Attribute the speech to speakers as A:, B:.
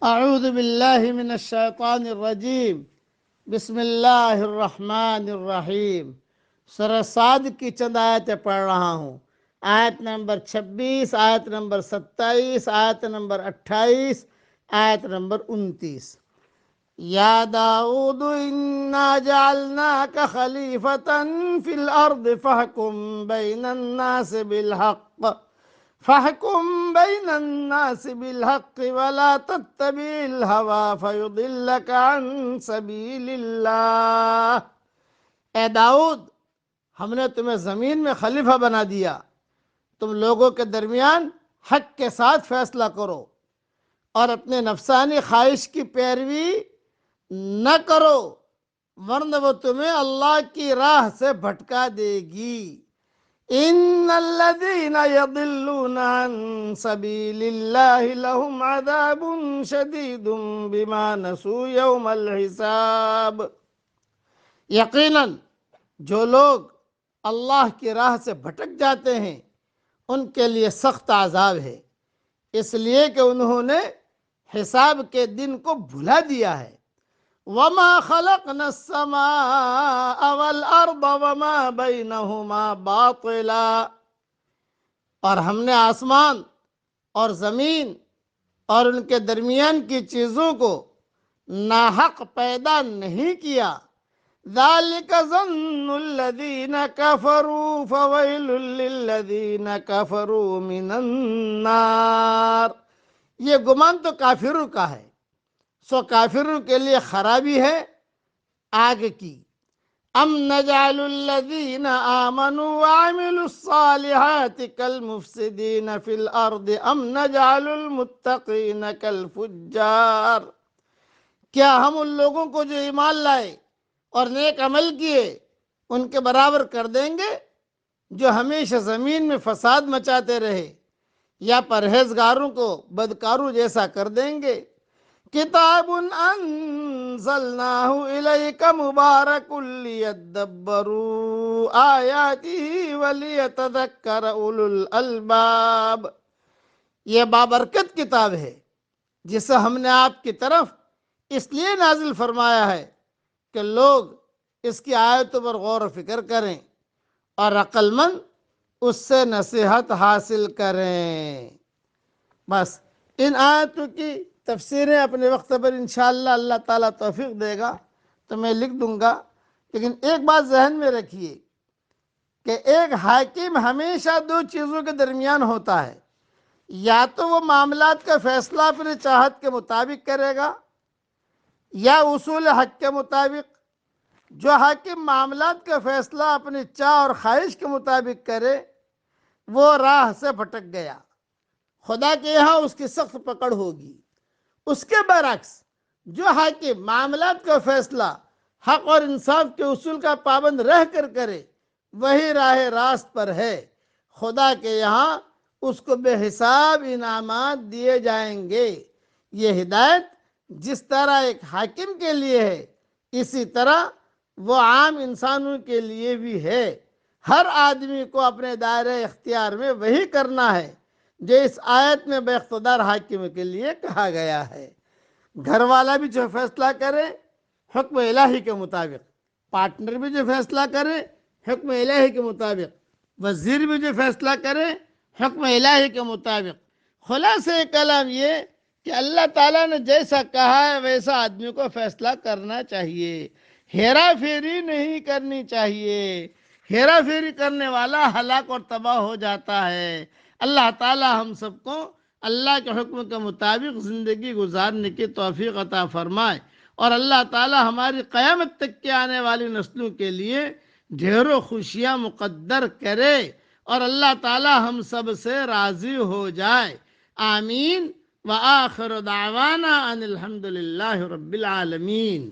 A: اعوذ باللہ من الشیطان الرجیم بسم اللہ الرحمن الرحیم۔ سورہ صاد کی چند آیتیں پڑھ رہا ہوں۔ آیت نمبر 26، آیت نمبر 27، آیت نمبر 28، آیت نمبر 29۔ یا داؤد انا جعلناک خلیفۃ فی الارض فاحکم بین الناس بالحق ولا تتبع الہوى فیضلک عن سبیل اللہ۔ اے داؤد، ہم نے تمہیں زمین میں خلیفہ بنا دیا، تم لوگوں کے درمیان حق کے ساتھ فیصلہ کرو اور اپنے نفسانی خواہش کی پیروی نہ کرو، ورنہ وہ تمہیں اللہ کی راہ سے بھٹکا دے گی۔ ان الذين يضلون عن سبيل الله لهم عذاب شديد بما نسوا يوم الحساب۔ یقیناً جو لوگ اللہ کی راہ سے بھٹک جاتے ہیں ان کے لیے سخت عذاب ہے، اس لیے کہ انہوں نے حساب کے دن کو بھلا دیا ہے۔ وَمَا خَلَقْنَا السَّمَاءَ وَالْأَرْضَ وَمَا بَيْنَهُمَا بَاطِلًا، اور ہم نے آسمان اور زمین اور ان کے درمیان کی چیزوں کو ناحق پیدا نہیں کیا۔ ذَلِكَ ظَنُّ الَّذِينَ كَفَرُوا فَوَيْلٌ لِّلَّذِينَ كَفَرُوا مِنَ النَّارِ۔ یہ گمان تو کافروں کا ہے، سو کافروں کے لیے خرابی ہے آگ کی۔ ام نجعل الذین آمنوا وعملوا الصالحات کالمفسدین فی الارض ام نجعل المتقین کالفجار۔ کیا ہم ان لوگوں کو جو ایمان لائے اور نیک عمل کیے ان کے برابر کر دیں گے جو ہمیشہ زمین میں فساد مچاتے رہے، یا پرہیزگاروں کو بدکاروں جیسا کر دیں گے؟ کتاب انزلناہ الیک مبارک لیدبروا آیاتہ ولیتذکر اولو الالباب۔ یہ بابرکت کتاب ہے جسے ہم نے آپ کی طرف اس لیے نازل فرمایا ہے کہ لوگ اس کی آیتوں پر غور و فکر کریں اور عقل مند اس سے نصیحت حاصل کریں۔ بس ان آیتوں کی تفسیریں اپنے وقت پر انشاءاللہ اللہ تعالیٰ توفیق دے گا تو میں لکھ دوں گا، لیکن ایک بات ذہن میں رکھیے کہ ایک حاکم ہمیشہ دو چیزوں کے درمیان ہوتا ہے، یا تو وہ معاملات کا فیصلہ اپنے چاہت کے مطابق کرے گا یا اصول حق کے مطابق۔ جو حاکم معاملات کا فیصلہ اپنی چاہ اور خواہش کے مطابق کرے وہ راہ سے بھٹک گیا، خدا کے یہاں اس کی سخت پکڑ ہوگی۔ اس کے برعکس جو حاکم معاملات کا فیصلہ حق اور انصاف کے اصول کا پابند رہ کر کرے وہی راہ راست پر ہے، خدا کے یہاں اس کو بے حساب انعامات دیے جائیں گے۔ یہ ہدایت جس طرح ایک حاکم کے لیے ہے اسی طرح وہ عام انسانوں کے لیے بھی ہے۔ ہر آدمی کو اپنے دائرہ اختیار میں وہی کرنا ہے جو اس آیت میں بے اقتدار حاکم کے لیے کہا گیا ہے۔ گھر والا بھی جو فیصلہ کرے حکم الہی کے مطابق، پارٹنر بھی جو فیصلہ کرے حکم الہی کے مطابق، وزیر بھی جو فیصلہ کرے حکم الہی کے مطابق۔ خلاصہ کلام یہ کہ اللہ تعالیٰ نے جیسا کہا ہے ویسا آدمی کو فیصلہ کرنا چاہیے، ہیرا پھیری نہیں کرنی چاہیے۔ ہیرا پھیری کرنے والا ہلاک اور تباہ ہو جاتا ہے۔ اللہ تعالیٰ ہم سب کو اللہ کے حکم کے مطابق زندگی گزارنے کی توفیق عطا فرمائے، اور اللہ تعالیٰ ہماری قیامت تک کے آنے والی نسلوں کے لیے ڈھیروں خوشیاں مقدر کرے، اور اللہ تعالیٰ ہم سب سے راضی ہو جائے۔ آمین۔ وآخر دعوانا ان الحمد للہ رب العالمین۔